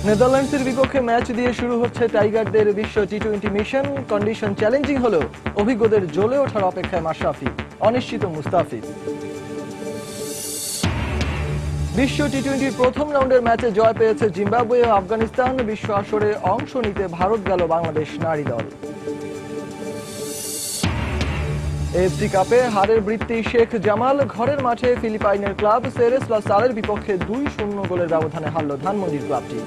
নেদারল্যান্ডসের বিপক্ষে ম্যাচ দিয়ে শুরু হচ্ছে টাইগারদের বিশ্ব টি-20 মিশন। কন্ডিশন চ্যালেঞ্জিং হলেও অভিজ্ঞদের জ্বলে ওঠার অপেক্ষায় মাশরাফি, অনিশ্চিত মুস্তাফিজ। বিশ্ব টি-20 প্রথম রাউন্ডের ম্যাচে জয় পেয়েছে জিম্বাবুয়ে ও আফগানিস্তান। বিশ্ব আসরে অংশ নিতে ভারত গেল বাংলাদেশ নারী দল। এএফসি কাপে হারের বৃত্তি শেখ জামাল। ঘরের মাঠে ফিলিপাইনের ক্লাব সেরেস লা সালের বিপক্ষে 2-0 গোলের ব্যবধানে হারল ধানমন্ডির ক্লাবটি।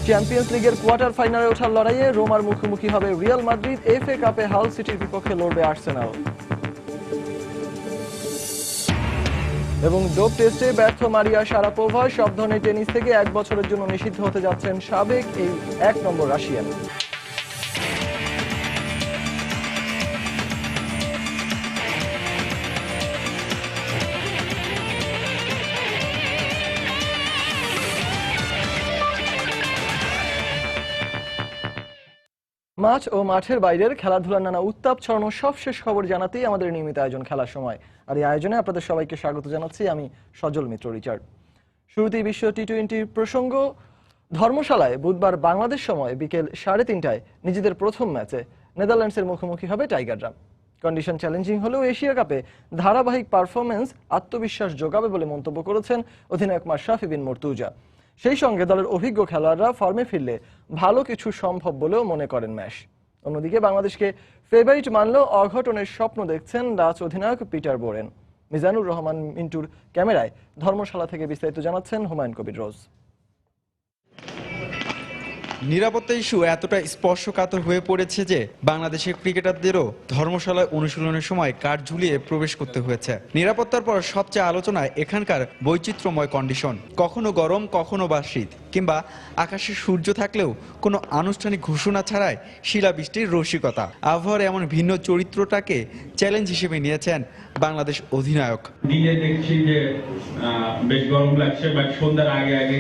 চ্যাম্পিয়ন্স লিগের কোয়ার্টার ফাইনালে ওঠার লড়াইয়ে রোমার মুখোমুখি হবে রিয়াল মাদ্রিদ। এফএ কাপে হাল সিটির বিপক্ষে লড়বে আর্সেনাল। এবং ডোপ টেস্টে ব্যর্থ মারিয়া শারাপোভা। সব ধরনের টেনিস থেকে 1 বছরের জন্য নিষিদ্ধ হতে যাচ্ছেন সাবেক এই 1 নম্বর রাশিয়ান। মাঠ ও মাঠের বাইরের খেলাধুলার নানা উত্তাপ ছড়ানো সবশেষ খবর জানাতেই আমাদের নিয়মিত আয়োজন খেলার সময়। আর এই আয়োজনে আপনাদের সবাইকে স্বাগত জানাচ্ছি আমি সজল মিত্র রিচার্ড। শুরুতেই বিশ্ব টি-20 প্রসঙ্গ। ধর্মশালায় বুধবার বাংলাদেশ সময় বিকেল 3:30টায় নিজেদের প্রথম ম্যাচে নেদারল্যান্ডসের মুখোমুখি হবে টাইগাররা। কন্ডিশন চ্যালেঞ্জিং হলেও এশিয়া কাপে ধারাবাহিক পারফরমেন্স আত্মবিশ্বাস যোগাবে বলে মন্তব্য করেছেন অধিনায়ক মাশরাফি বিন মর্তুজা। সেই সঙ্গে দলের অভিজ্ঞ খেলোয়াড়রা ফর্মে ফিরলে ভালো কিছু সম্ভব বলেও মনে করেন ম্যাশ। অন্যদিকে বাংলাদেশকে ফেভারিট মানলেও অঘটনের স্বপ্ন দেখছেন ডাচ অধিনায়ক পিটার বোরেন। মিজানুর রহমান মিন্টুর ক্যামেরায় ধর্মশালা থেকে বিস্তারিত জানাচ্ছেন হুমায়ুন কবির রোজ। নিরাপত্তা ইস্যু এতটা স্পর্শকাতর হয়ে পড়েছে যে বাংলাদেশের ক্রিকেটারদেরও ধর্মশালায় অনুশীলনের সময় কাঠ ঝুলিয়ে প্রবেশ করতে হয়েছে। নিরাপত্তার পর সবচেয়ে আলোচনায় এখানকার বৈচিত্র্যময় কন্ডিশন। কখনো গরম, কখনো বা শীত, কিংবা আকাশে সূর্য থাকলেও কোনো আনুষ্ঠানিক ঘোষণা ছাড়াই শিলাবৃষ্টির রসিকতা। আবহাওয়ার এমন ভিন্ন চরিত্রটাকে চ্যালেঞ্জ হিসেবে নিয়েছেন বাংলাদেশ অধিনায়ক। দিনে দেখছি যে বেশ গরম লাগছে, বাট সন্ধ্যার আগে আগে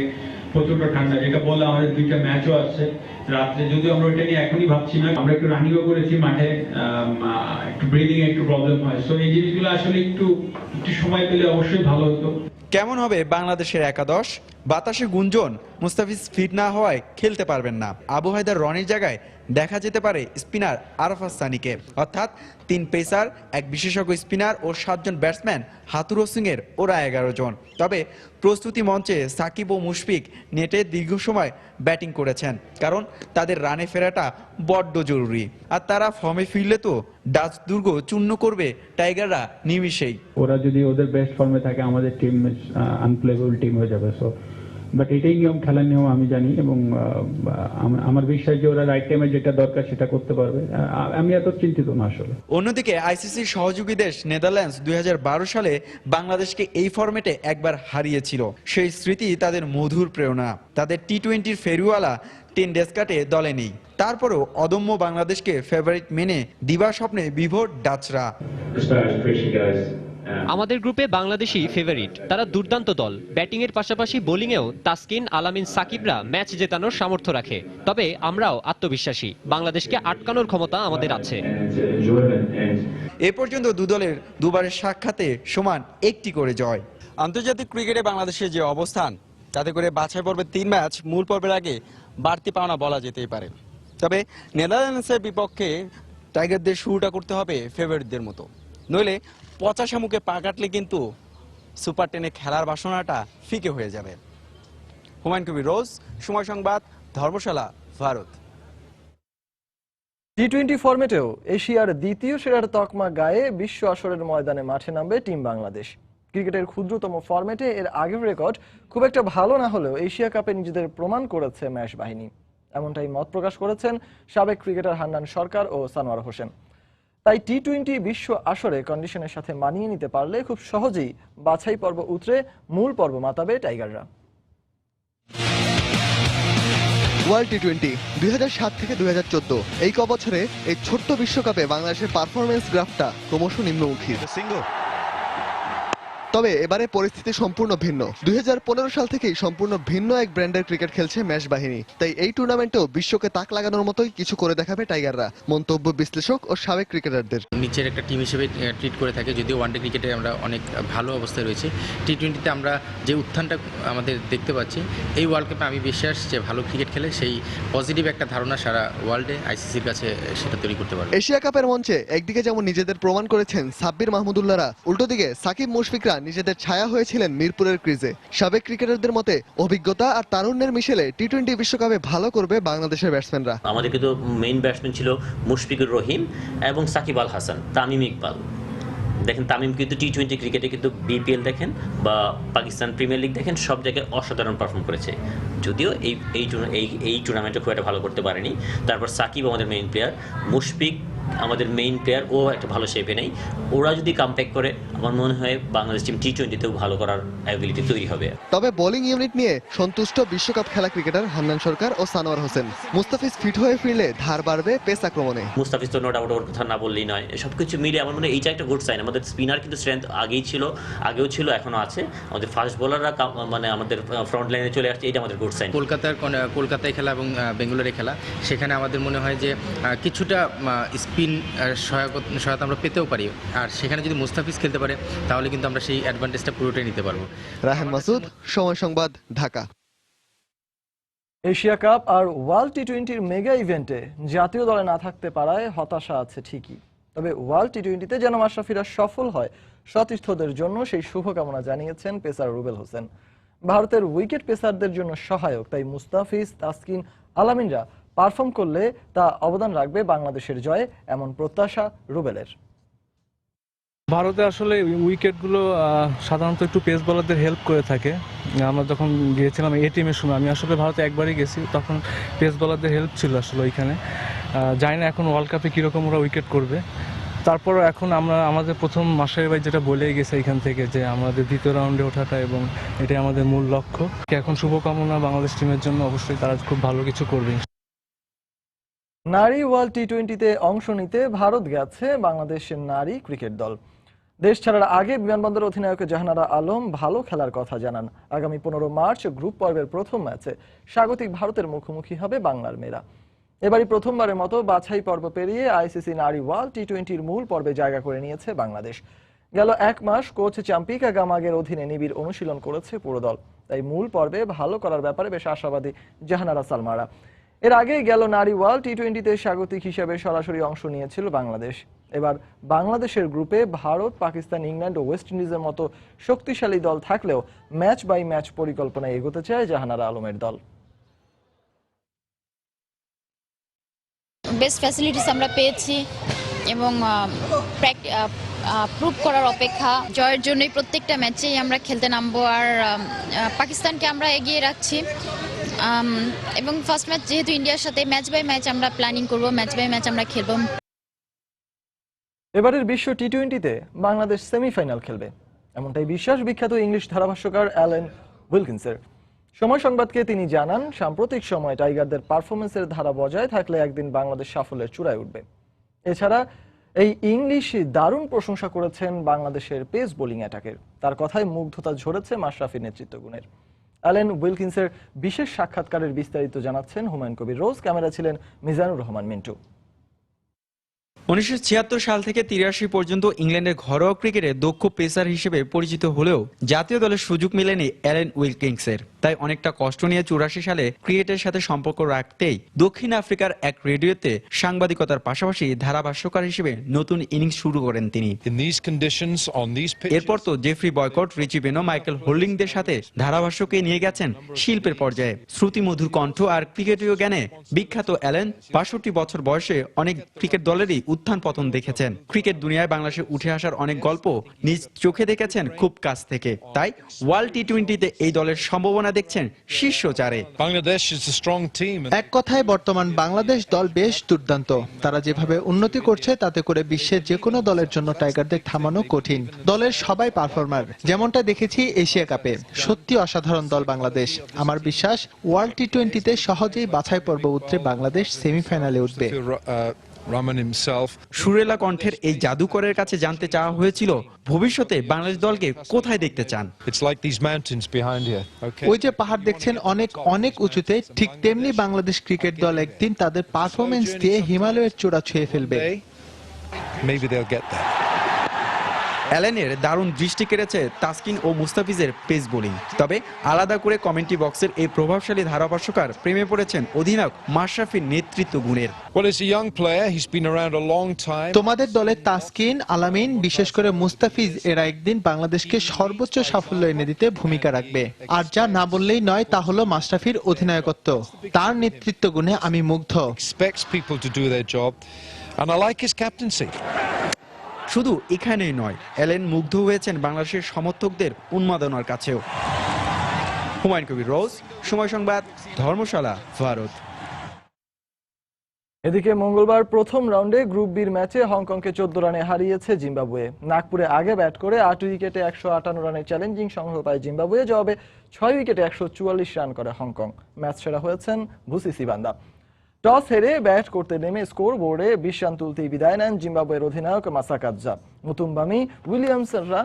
প্রচন্ড ঠান্ডা, যেটা বললে আমাদের 2টা ম্যাচও আছে রাত্রে। যদিও আমরা ওইটা নিয়ে এখনই ভাবছি না, আমরা একটু রানিংও করেছি মাঠে, একটু ব্রিদিং একটু প্রবলেম হয়। সো এই জিনিসগুলো আসলে একটু সময় পেলে অবশ্যই ভালো হতো। কেমন হবে বাংলাদেশের একাদশ? বাতাসে গুঞ্জন, মুস্তাফিজ ফিট না হওয়ায় খেলতে পারবেন না। আবু হায়দার রনির জায়গায় দেখা যেতে পারে স্পিনার আরাফাত সানিকে। অর্থাৎ 3 পেসার, 1 বিশেষজ্ঞ স্পিনার ও 7 জন ব্যাটসম্যান হাতুরু সিং এর ওরা 11 জন। তবে প্রস্তুতি মঞ্চে সাকিব ও মুশফিক নেটে দীর্ঘ সময় ব্যাটিং করেছেন, কারণ তাদের রানে ফেরাটা বড্ড জরুরি। আর তারা ফর্মে ফিরলে তো ডাচ দুর্গ চূর্ণ করবে টাইগাররা নিমিষেই। ওরা যদি ওদের বেস্ট ফর্মে থাকে, আমাদের টিম আনপ্লেয়েবল টিম হয়ে যাবে। সো বাট এটাই নিয়ম, খেলার নিয়ম আমি জানি, এবং আমার বিশ্বাস যে ওরা রাইট টাইমে যেটা দরকার সেটা করতে পারবে। আমি এত চিন্তিত না আসলে। অন্যদিকে আইসিসির সহযোগী দেশ নেদারল্যান্ডস 2012 সালে বাংলাদেশকে এই ফরম্যাটে একবার হারিয়েছিল। সেই স্মৃতি তাদের মধুর প্রেরণা। তাদের টি-20 ফেরিওয়ালা 10 ডেস্কাটে দলে নেই। তারপরও অদম্য বাংলাদেশকে ফেভারিট মেনে দিবা স্বপ্নে বিভোর ডাচরা। আমাদের গ্রুপে বাংলাদেশই ফেভারিট। তারা দুর্দান্ত দল। ব্যাটিং এর পাশাপাশি বোলিংয়েও তাসকিন, আলামিন, সাকিবরা ম্যাচ জেতানোর সামর্থ্য রাখে। তবে আমরাও আত্মবিশ্বাসী, বাংলাদেশকে আটকানোর ক্ষমতা আমাদের আছে। এ পর্যন্ত দু দলের দুবারের সাক্ষাতে সমান 1টি করে জয়। আন্তর্জাতিক ক্রিকেটে বাংলাদেশের যে অবস্থান, তাতে করে বাছাই পর্বের 3 ম্যাচ মূল পর্বের আগে বাড়তি পাওনা বলা যেতেই পারে। তবে নেদারল্যান্ডসের বিপক্ষে টাইগারদের শুরুটা করতে হবে ফেভারিটদের মতো, নইলে পচা শামুকে পা কাটলে কিন্তু সুপার 10-এ খেলার বাসনাটা ফিকে হয়ে যাবে। হুমায়ুন কবির রোজ, সময় সংবাদ, ধর্মশালা, ভারত। টি-20 ফরম্যাটেও এশিয়ার দ্বিতীয় সেরার তকমা গায়ে বিশ্ব আসরের ময়দানে মাঠে নামবে টিম বাংলাদেশ। ক্রিকেটের ক্ষুদ্রতম ফরম্যাটে এর আগের রেকর্ড খুব একটা ভালো না হলেও এশিয়া কাপে নিজেদের প্রমাণ করেছে ম্যাশ বাহিনী। এমনটাই মত প্রকাশ করেছেন সাবেক ক্রিকেটার হান্নান সরকার ও সানোয়ার হোসেন। তাই টি-20 বিশ্ব আসরে কন্ডিশনের সাথে মানিয়ে নিতে পারলে খুব সহজেই বাছাই পর্ব উতরে মূল পর্ব মাতাবে টাইগাররা। ওয়ার্ল্ড টি-20 2007 থেকে 2014 এই বছরে এই ছোট্ট বিশ্বকাপে বাংলাদেশের পারফরমেন্স গ্রাফটা ক্রমশ নিম্নমুখী। তবে এবারে পরিস্থিতি সম্পূর্ণ ভিন্ন। 2015 সাল থেকেই সম্পূর্ণ ভিন্ন এক ব্র্যান্ডের ক্রিকেট খেলছে ম্যাচ বাহিনী। তাই এই টুর্নামেন্টেও বিশ্বকে তাক লাগানোর মতোই কিছু করে দেখাবে টাইগাররা, মন্তব্য বিশ্লেষক ও সাবেক ক্রিকেটারদের। নিচের একটা টিম হিসেবে ট্রিট করে থাকে, যদিও ওয়ানডে ক্রিকেটে আমরা অনেক ভালো অবস্থায় রয়েছি। টি-20তে আমরা যে উত্থানটা আমাদের দেখতে পাচ্ছি, এই ওয়ার্ল্ড কাপে আমি বিশ্বাস যে ভালো ক্রিকেট খেলে সেই পজিটিভ একটা ধারণা সারা ওয়ার্ল্ডে আইসিসির কাছে সেটা তৈরি করতে পারবে। এশিয়া কাপের মঞ্চে একদিকে যেমন নিজেদের প্রমাণ করেছেন সাব্বির মাহমুদুল্লাহরা, উল্টো দিকে সাকিব মুশফিকরা নিজেদের ছায়া হয়েছিলেন মিরপুরের ক্রিজে। সাবেক ক্রিকেটারদের মতে অভিজ্ঞতা আর তারুণ্যের মিশেলে টি-20 বিশ্বকাপে ভালো করবে বাংলাদেশের ব্যাটসম্যানরা। আমাদের কিন্তু মেইন ব্যাটসম্যান ছিল মুশফিকুর রহিম এবং সাকিব আল হাসান, তামিম ইকবাল। দেখেন তামিম কিন্তু টি-20 ক্রিকেটে কিন্তু বিপিএল দেখেন বা পাকিস্তান প্রিমিয়ার লিগ দেখেন, সব জায়গায় অসাধারণ পারফর্ম করেছে। যদিও এই টুর্নামেন্টে খুব একটা ভালো করতে পারেনি। তারপর সাকিব আমাদের মেইন প্লেয়ার, মুশফিক আমাদের মেইন প্লেয়ার, ও একটা ভালো শেপে নেই। ওরা যদি কামব্যাক করে আমার মনে হয় বাংলাদেশ টিম টি-20তেও ভালো করার অ্যাবিলিটি তৈরি হবে। তবে বোলিং ইউনিট নিয়ে সন্তুষ্ট বিশ্বকাপ খেলা ক্রিকেটার হান্নান সরকার ও সানোয়ার হোসেন। মুস্তাফিজ ফিট হয়ে ফিরলে ধার বাড়বে পেস আক্রমণে। মুস্তাফিজ তো নো ডাউট ওর কথা না বললেই নয়। সবকিছু মিলে আমার মনে হয় এইটা একটা গুড সাইন। আমাদের স্পিনার কিন্তু স্ট্রেংথ আগেও ছিল, এখনো আছে। আমাদের ফাস্ট বোলাররা মানে আমাদের ফ্রন্ট লাইনে চলে আসছে, এটা আমাদের গুড সাইন। কলকাতায় খেলা এবং বেঙ্গালুরে খেলা, সেখানে আমাদের মনে হয় যে কিছুটা স্পিন সহায়তা আমরা পেতেও পারি। আর সেখানে যদি মুস্তাফিজ খেলতে পারে তাহলে কিন্তু আমরা সেই অ্যাডভান্টেজটা পুরোটাই নিতে পারবো। রাহান মাসুদ, সময় সংবাদ, ঢাকা। এশিয়া কাপ আর ওয়ার্ল্ড টি-20 মেগা ইভেন্টে জাতীয় দলে না থাকতে পারায় হতাশা আছে ঠিকই, তবে ওয়ার্ল্ড টি-20তে যেন মাশরাফিরা সফল হয় সতীর্থদের জন্য সেই শুভকামনা জানিয়েছেন পেসার রুবেল হোসেন। ভারতের উইকেট পেসারদের জন্য সহায়ক, তাই মুস্তাফিজ, তাসকিন, আলামিনরা পারফর্ম করলে তা অবদান রাখবে বাংলাদেশের জয়ে, এমন প্রত্যাশা রুবেলের। ভারতে আসলে উইকেটগুলো সাধারণত একটু পেস বোলারদের হেল্প করে থাকে। আমরা যখন গিয়েছিলাম এই টিমের সময়, আমি আসলে ভারতে একবারই গেছি, তখন পেস বোলারদের হেল্প ছিল আসলে ওইখানে। জানি না এখন ওয়ার্ল্ড কাপে কীরকম ওরা উইকেট করবে। তারপরও এখন আমরা আমাদের প্রথম মাসের ভাই যেটা বলেই গেছে এখান থেকে, যে আমাদের দ্বিতীয় রাউন্ডে ওঠাটা এবং এটাই আমাদের মূল লক্ষ্য। এখন শুভকামনা বাংলাদেশ টিমের জন্য, অবশ্যই তারা খুব ভালো কিছু করবে। নারী ওয়ার্ল্ড টি-20তে অংশ নিতে ভারত গেছে বাংলাদেশের নারী ক্রিকেট দল। দেশ ছাড়ার আগে বিমানবন্দর অধিনায়ক জাহানারা আলম ভালো খেলার কথা জানান। আগামী 15 মার্চ গ্রুপ পর্বের প্রথম ম্যাচে স্বাগতিক ভারতের মুখোমুখি হবে বাংলার মেয়েরা। এবারই প্রথমবারের মতো বাছাই পর্ব পেরিয়ে আইসিসি নারী ওয়ার্ল্ড টি-20-র মূল পর্বে জায়গা করে নিয়েছে বাংলাদেশ। গেল 1 মাস কোচ চাম্পিকা গামাগের অধীনে নিবিড় অনুশীলন করেছে পুরো দল, তাই মূল পর্বে ভালো করার ব্যাপারে বেশ আশাবাদী জাহানারা সালমারা। এর আগে গেল নারী ওয়ার্ল্ড টি-20তে স্বাগতিক হিসেবে সরাসরি অংশ নিয়েছিল বাংলাদেশ। এবার বাংলাদেশের গ্রুপে ভারত, পাকিস্তান, ইংল্যান্ড ও ওয়েস্ট ইন্ডিজের মতো শক্তিশালী দল থাকলেও ম্যাচ বাই ম্যাচ পরিকল্পনায় এগোতে চায় জাহানারা আলমের দল। বেস্ট ফ্যাসিলিটিস আমরা পেয়েছি এবং প্রুভ করার অপেক্ষা। জয়ের জন্যই প্রত্যেকটা ম্যাচেই আমরা খেলতে নামবো, আর পাকিস্তানকে আমরা এগিয়ে রাখছি। এবং ফার্স্ট ম্যাচ যেহেতু ইন্ডিয়ার সাথে, ম্যাচ বাই ম্যাচ আমরা প্ল্যানিং করব, ম্যাচ বাই ম্যাচ আমরা খেলব। এবারের বিশ্ব টি-20তে বাংলাদেশ সেমিফাইনাল খেলবে, এমনটাই বিশ্বাস বিখ্যাত ইংলিশ ধারাভাষ্যকার অ্যালেন উইলকিন্সের। সময় সংবাদকে তিনি জানান, সাম্প্রতিক সময় টাইগারদের পারফরমেন্সের ধারা বজায় থাকলে একদিন বাংলাদেশ সাফল্যের চূড়ায় উঠবে। এছাড়া এই ইংলিশ দারুণ প্রশংসা করেছেন বাংলাদেশের পেস বোলিং অ্যাটাকের। তার কথায় মুগ্ধতা ঝরেছে মাশরাফির নেতৃত্ব গুণের। অ্যালেন উইলকিন্সের বিশেষ সাক্ষাৎকারের বিস্তারিত জানাচ্ছেন হুমায়ুন কবির রোজ, ক্যামেরা ছিলেন মিজানুর রহমান মিন্টু। 1976 সাল থেকে 83 পর্যন্ত ইংল্যান্ডের ঘরোয়া ক্রিকেটে দক্ষ পেসার হিসেবে পরিচিত হলেও জাতীয় দলের সুযোগ মেলেনি অ্যালেন উইলকিন্সের। তাই অনেকটা কষ্ট নিয়ে 84 সালে ক্রিকেটের সাথে সম্পর্ক রাখতেই দক্ষিণ আফ্রিকার এক রেডিওতে সাংবাদিকতার পাশাপাশি ধারাভাষ্যকার হিসেবে নতুন ইনিংস শুরু করেন তিনি। এরপর তো জেফ্রি বয়কট, রিচি বেনো, মাইকেল হোল্ডিংদের সাথে ধারাভাষ্যকে নিয়ে গেছেন শিল্পের পর্যায়ে। শ্রুতিমধুর কণ্ঠ আর ক্রিকেটীয় জ্ঞানে বিখ্যাত অ্যালেন 62 বছর বয়সে অনেক ক্রিকেট দলেরই উত্থান পতন দেখেছেন। ক্রিকেট দুনিয়ায় বাংলাদেশে উঠে আসার অনেক গল্প নিজ চোখে দেখেছেন খুব কাছ থেকে। তাই ওয়ার্ল্ড টি-20তে এই দলের সম্ভাবনা দেখছেন শীর্ষ চারে। এক কথায় বর্তমান বাংলাদেশ দল বেশ দুর্দান্ত। তারা যেভাবে উন্নতি করছে তাতে করে বিশ্বের যে কোনো দলের জন্য টাইগারদের থামানো কঠিন। দলের সবাই পারফর্মার, যেমনটা দেখেছি এশিয়া কাপে। সত্যি অসাধারণ দল বাংলাদেশ। আমার বিশ্বাস ওয়ার্ল্ড টি-20তে সহজেই বাছাই পর্ব উতরে বাংলাদেশ সেমিফাইনালে উঠবে। Raman himself. সুরেলা কণ্ঠের এই জাদুকরের কাছে জানতে চাওয়া হয়েছিল ভবিষ্যতে বাংলাদেশ দলকে কোথায় দেখতে চান। It's like these mountains behind here. Okay. ওই যে পাহাড় দেখছেন অনেক অনেক উঁচুতে, ঠিক তেমনি বাংলাদেশ ক্রিকেট দল একদিন তাদের পারফরমেন্স দিয়ে হিমালয়ের চূড়া ছুঁয়ে ফেলবে। Maybe they'll get there. অ্যালেনের দারুণ দৃষ্টি কেড়েছে তাসকিন ও মুস্তাফিজের পেস বোলিং। তবে আলাদা করে কমেন্ট্রি বক্সের এই প্রভাবশালী ধারাভাষ্যকার প্রেমে পড়েছেন অধিনায়ক মাশরাফির নেতৃত্ব গুণের। Well, as a young player, he's been around a long time. তোমাদের দলের তাসকিন, আলামিন, বিশেষ করে মুস্তাফিজ এরা একদিন বাংলাদেশকে সর্বোচ্চ সাফল্য এনে দিতে ভূমিকা রাখবে। আর যা না বললেই নয় তা হলো মাশরাফির অধিনায়কত্ব। তার নেতৃত্ব গুণে আমি মুগ্ধ। Expects people to do their job, and I like his captaincy. শুধু এখানেই নয়, অ্যালেন মুগ্ধ হয়েছেন বাংলাদেশের সমর্থকদের উন্মাদনার কাছেও। হুমায়ুন কবির রোজ, সময় সংবাদ, ধর্মশালা, ভারত। এদিকে মঙ্গলবার প্রথম রাউন্ডে গ্রুপ বির ম্যাচে হংকংকে 14 রানে হারিয়েছে জিম্বাবুয়ে। নাগপুরে আগে ব্যাট করে 8 উইকেটে 158 রানের চ্যালেঞ্জিং সংগ্রহ পায় জিম্বাবুয়ে। জবাবে 6 উইকেটে 144 রান করে হংকং। ম্যাচ সেরা হয়েছেন ভুসি সিবান্দা। টস হেরে ব্যাট করতে নেমে স্কোর বোর্ডে 20 রান তুলতেই বিদায় নেন জিম্বাবুয়ের অধিনায়ক মাসাকাদজা। মুতুম্বামি, উইলিয়ামসনরা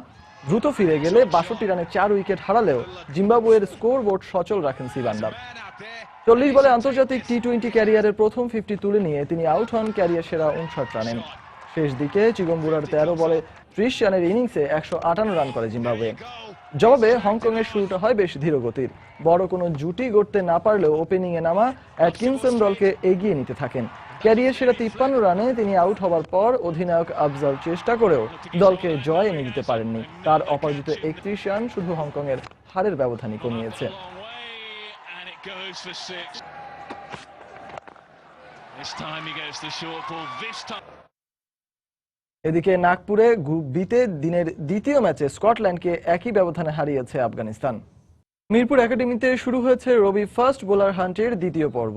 দ্রুত ফিরে গেলে 62 রানে 4 উইকেট হারালেও জিম্বাবুয়ের স্কোর বোর্ড সচল রাখেন সিবান্দা। 40 বলে আন্তর্জাতিক টি-20 ক্যারিয়ারের প্রথম 50 তুলে নিয়ে তিনি আউট হন ক্যারিয়ার সেরা 59 রানে। শেষ দিকে চিগম্বুরার 13 বলে 30 রানের ইনিংসে 158 রান করে জিম্বাবুয়ে। জবাবে হংকংয়ের শুরুটা হয় বেশ ধীরগতির। বড় কোনো জুটি গড়তে না পারলেও ওপেনিংয়ে নামা অ্যাটকিনসন দলকে এগিয়ে নিতে থাকেন। ক্যারিয়ার সেরা 53 রানে তিনি আউট হওয়ার পর অধিনায়ক আফজাল চেষ্টা করেও দলকে জয় এনে দিতে পারেননি। তার অপরাজিত 31 রান শুধু হংকংয়ের হারের ব্যবধানই কমিয়েছে। এদিকে নাগপুরে গ্রুপ বিতে দিনের দ্বিতীয় ম্যাচে স্কটল্যান্ডকে একই ব্যবধানে হারিয়েছে আফগানিস্তান। মিরপুর একাডেমিতে শুরু হয়েছে রবি ফাস্ট বোলার হান্টের দ্বিতীয় পর্ব।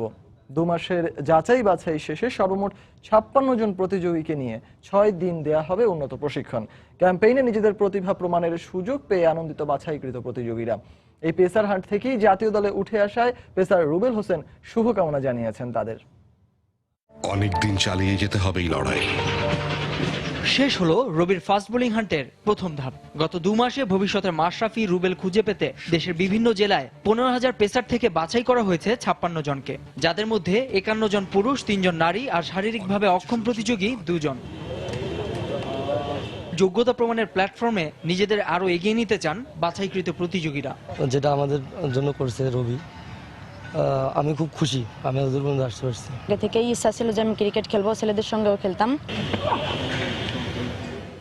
2 মাসের যাচাই বাছাই শেষে সর্বমোট 56 জন প্রতিযোগীকে নিয়ে 6 দিন দেয়া হবে উন্নত প্রশিক্ষণ। ক্যাম্পেইনে নিজেদের প্রতিভা প্রমাণের সুযোগ পেয়ে আনন্দিত বাছাইকৃত প্রতিযোগীরা। এই পেসার হান্ট থেকেই জাতীয় দলে উঠে আসায় পেসার রুবেল হোসেন শুভকামনা জানিয়েছেন তাদের। অনেকদিন চালিয়ে যেতে হবে এই লড়াই। শেষ হলো রবির ফাস্ট বোলিং হান্টের প্রথম ধাপ। গত 2 মাসে ভবিষ্যতের মাশরাফি, রুবেল খুঁজে পেতে দেশের বিভিন্ন জেলায় 15,000 পেসার থেকে বাছাই করা হয়েছে 56 জনকে, যাদের মধ্যে 51 জন পুরুষ, 3 জন নারী আর শারীরিকভাবে অক্ষম প্রতিযোগী 2 জন। যোগ্যতা প্রমাণের প্ল্যাটফর্মে নিজেদের আরো এগিয়ে নিতে চান বাছাইকৃত প্রতিযোগীরা। যেটা আমাদের জন্য করছে রবি, আমি খুব খুশি। আমি ওদের পর্যন্ত আসতে পারছি। আগে থেকেই ইচ্ছা ছিল যে আমি ক্রিকেট খেলবো, ছেলেদের সঙ্গেও খেলতাম।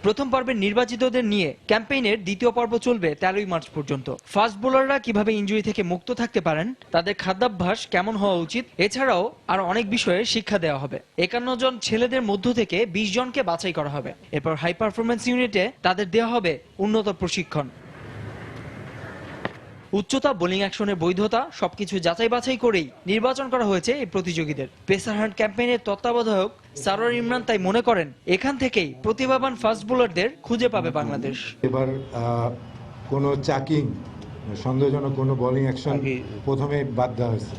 প্রথম পর্বের নির্বাচিতদের নিয়ে ক্যাম্পেইনের দ্বিতীয় পর্ব চলবে 13 মার্চ পর্যন্ত। ফাস্ট বোলাররা কিভাবে ইনজুরি থেকে মুক্ত থাকতে পারেন, তাদের খাদ্যাভ্যাস কেমন হওয়া উচিত, এছাড়াও আর অনেক বিষয়ে শিক্ষা দেওয়া হবে। 51 জন ছেলেদের মধ্য থেকে 20 জনকে বাছাই করা হবে। এরপর হাই পারফরমেন্স ইউনিটে তাদের দেওয়া হবে উন্নত প্রশিক্ষণ। উচ্চতা, বোলিং অ্যাকশনের বৈধতা সবকিছু যাচাই বাছাই করেই নির্বাচন করা হয়েছে এই প্রতিযোগীদের। পেসার হান্ট ক্যাম্পেইনের তত্ত্বাবধায়ক সারোয়ার ইমরান তাই মনে করেন এখান থেকেই প্রতিভাবান ফাস্ট বোলারদের খুঁজে পাবে বাংলাদেশ। এবার কোনো চাকিং, সন্দেহজনক কোনো বোলিং অ্যাকশন প্রথমে বাদ দেওয়া হয়েছে,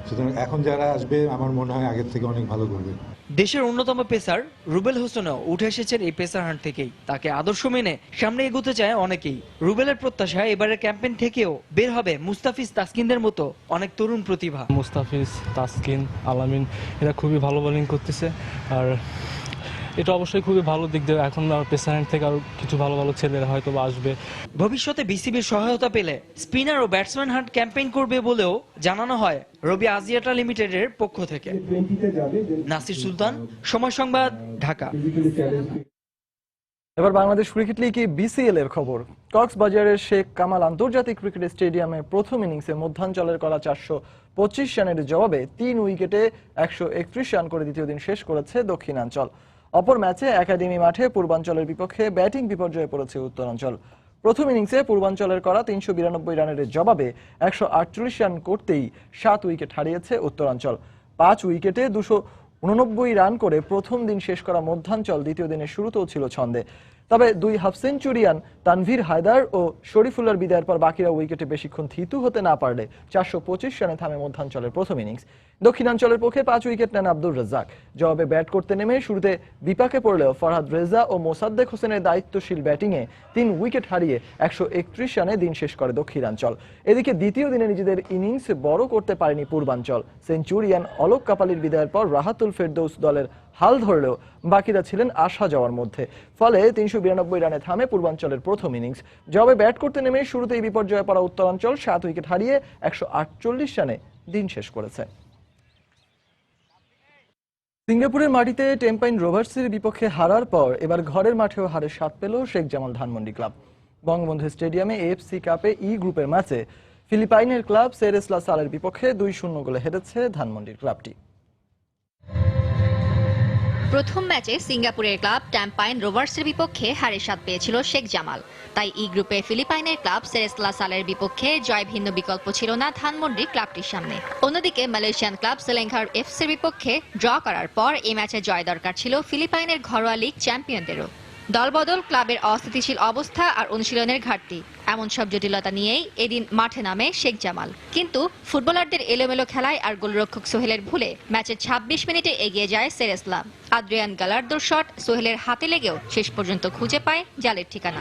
সুতরাং এখন যারা আসবে আমার মনে হয় আগের থেকে অনেক ভালো করবে। দেশের অন্যতম পেসার রুবেল হোসেনও উঠে এসেছেন এই পেসার হান্ট থেকেই। তাকে আদর্শ মেনে সামনে এগোতে চায় অনেকেই। রুবেলের প্রত্যাশা এবারের ক্যাম্পেইন থেকেও বের হবে মুস্তাফিজ, তাসকিনদের মতো অনেক তরুণ প্রতিভা। মুস্তাফিজ, তাসকিন, আলামিন এরা খুবই ভালো বোলিং করতেছে। আর এটা অবশ্যই খুবই ভালো দিক দিয়ে এখন পেসার হান্ট থেকে আরো কিছু ভালো ভালো ছেলেরা হয়তো আসবে। ভবিষ্যতে বিসিবির সহায়তা পেলে স্পিনার ও ব্যাটসম্যান হান্ট ক্যাম্পেইন করবে বলেও জানানো হয় রবি আজিয়াটা লিমিটেডের পক্ষ থেকে। নাসির সুলতান, সময় সংবাদ, ঢাকা। এবার বাংলাদেশ ক্রিকেট লিগে বিসিএল এর খবর। কক্সবাজারের শেখ কামাল আন্তর্জাতিক ক্রিকেট স্টেডিয়ামে প্রথম ইনিংসে মধ্যাঞ্চলের করা 425 রানের জবাবে 3 উইকেটে 131 রান করে দ্বিতীয় দিন শেষ করেছে দক্ষিণাঞ্চল। অপর ম্যাচে একাডেমি মাঠে পূর্বাঞ্চলের বিপক্ষে ব্যাটিং বিপর্যয়ে পড়েছে উত্তরাঞ্চল। প্রথম ইনিংসে পূর্বাঞ্চলের করা 392 রানের জবাবে 148 রান করতেই 7 উইকেট হারিয়েছে উত্তরাঞ্চল। 5 উইকেটে 289 রান করে প্রথম দিন শেষ করা মধ্যাঞ্চল দ্বিতীয় দিনের শুরুতেও ছিল ছন্দে। তবে 2 হাফ সেঞ্চুরিয়ান তানভীর হায়দার ও শরীফুল্লাহর বিদায়ের পর বাকিরা উইকেটে বেশিক্ষণ থিতু হতে না পারলে 425 রানে থামে মধ্যাঞ্চলের প্রথম ইনিংস। দক্ষিণাঞ্চলের পক্ষে 5 উইকেট নেন আব্দুর রাজ্জাক। জবাবে ব্যাট করতে নেমে শুরুতে বিপাকে পড়লেও ফরহাদ রেজা ও মোসাদ্দেক হোসেনের দায়িত্বশীল ব্যাটিংয়ে 3 উইকেট হারিয়ে 131 রানে দিন শেষ করে দক্ষিণাঞ্চল। এদিকে দ্বিতীয় দিনে নিজেদের ইনিংস বড় করতে পারেনি পূর্বাঞ্চল। সেঞ্চুরিয়ান অলোক কাপালির বিদায়ের পর রাহাতুল ফেরদৌস দলের হাল ধরলেও বাকিরা ছিলেন আসা যাওয়ার মধ্যে। ফলে 392 রানে থামে পূর্বাঞ্চলের প্রথম ইনিংস। জবাবে ব্যাট করতে নেমে শুরুতেই বিপর্যয়ে পড়া উত্তরাঞ্চল 7 উইকেট হারিয়ে 148 রানে দিন শেষ করেছে। সিঙ্গাপুরের মাটিতে টেম্পাইন রোভার্সের বিপক্ষে হারার পর এবার ঘরের মাঠেও হারের স্বাদ পেল শেখ জামাল ধানমন্ডি ক্লাব। বঙ্গবন্ধু স্টেডিয়ামে এএফসি কাপে গ্রুপের ম্যাচে ফিলিপাইনের ক্লাব সেরেস লা সালের বিপক্ষে 2-0 গোলে হেরেছে ধানমন্ডির ক্লাবটি। প্রথম ম্যাচে সিঙ্গাপুরের ক্লাব টেম্পাইন রোভার্সের বিপক্ষে হারের স্বাদ পেয়েছিল শেখ জামাল। তাই গ্রুপে ফিলিপাইনের ক্লাব সেরেস লা সালের বিপক্ষে জয় ভিন্ন বিকল্প ছিল না ধানমন্ডি ক্লাবটির সামনে। অন্যদিকে মালয়েশিয়ান ক্লাব সেলেঙ্গার এফসির বিপক্ষে ড্র করার পর এই ম্যাচে জয় দরকার ছিল ফিলিপাইনের ঘরোয়া লীগ চ্যাম্পিয়নদেরও। দলবদল, ক্লাবের অস্থিতিশীল অবস্থা আর অনুশীলনের ঘাটতি, এমন সব জটিলতা নিয়েই এদিন মাঠে নামে শেখ জামাল। কিন্তু ফুটবলারদের এলোমেলো খেলায় আর গোলরক্ষক সোহেলের ভুলে ম্যাচের 26 মিনিটে এগিয়ে যায় সেরেসলা। আদ্রিয়ান গালার্দোর শট সোহেলের হাতে লেগেও শেষ পর্যন্ত খুঁজে পায় জালের ঠিকানা।